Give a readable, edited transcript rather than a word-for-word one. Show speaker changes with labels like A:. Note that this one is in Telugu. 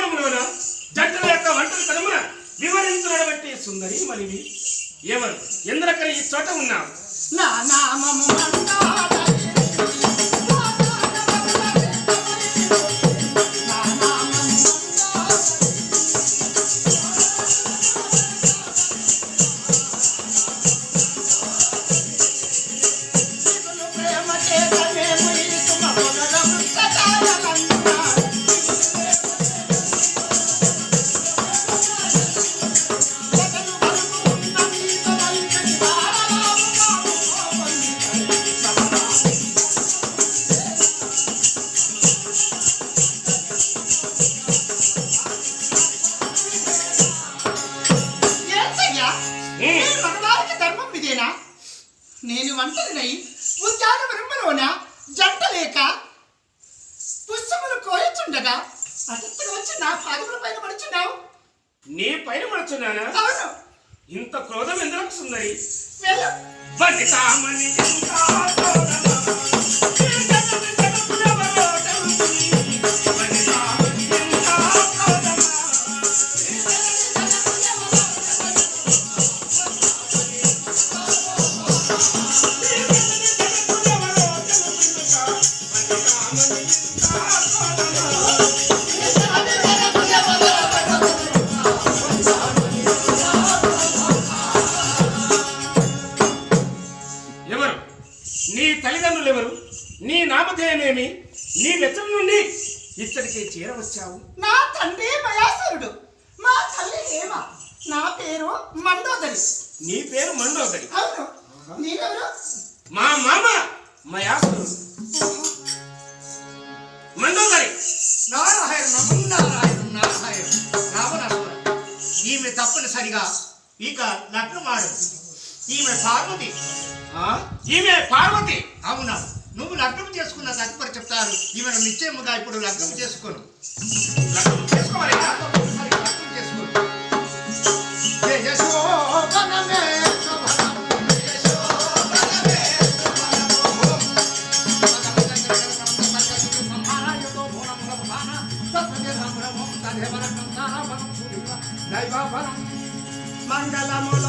A: ఉద్యానవనములోన జంటల యొక్క ఒంటరి తనమున వివరించినటువంటి సుందరి మలివి ఏమను ఎందుకని ఈ చోట ఉన్నావు?
B: నా నామము నేను ఒంటరినై ఉద్యానవనంలోన జంట లేక పుష్పములు కోయచుండగా అతను వచ్చి నా పాదముల పైన పడుచున్నావు.
A: నీ పైన పడుచున్నానా?
B: అవును.
A: ఇంత క్రోధం ఎందుకు సుందరి?
B: వెళ్ళు.
A: నీ తల్లిదండ్రులు ఎవరు? నీ నామధేయమేమి? నీ వెచ్చల నుండి ఇచ్చడికి చేరవచ్చావు?
B: నా తండ్రి మయాసురుడు, మా తల్లి హేమ. నా పేరు మండోదరి.
A: నీ పేరు మండోదరి?
B: అవును. నీవెవరు?
A: మా మామ మయాసురుడు. మండోదరి.
C: నారాయణ నారాయణ రావణాసుర. ఈమె తప్పనిసరిగా ఇక లగ్నమాడు. ఈమె పార్వతి.
A: ఈమె పార్వతి?
C: అవునా? నువ్వు లగ్నం చేసుకున్న తదుపరి చెప్తారు. ఈమెను నిశ్చయముగా ఇప్పుడు లగ్నం చేసుకోను.
A: లగ్నం చేసుకోవాలి.
C: లగ్నం చేసుకోను.
B: మంగళముల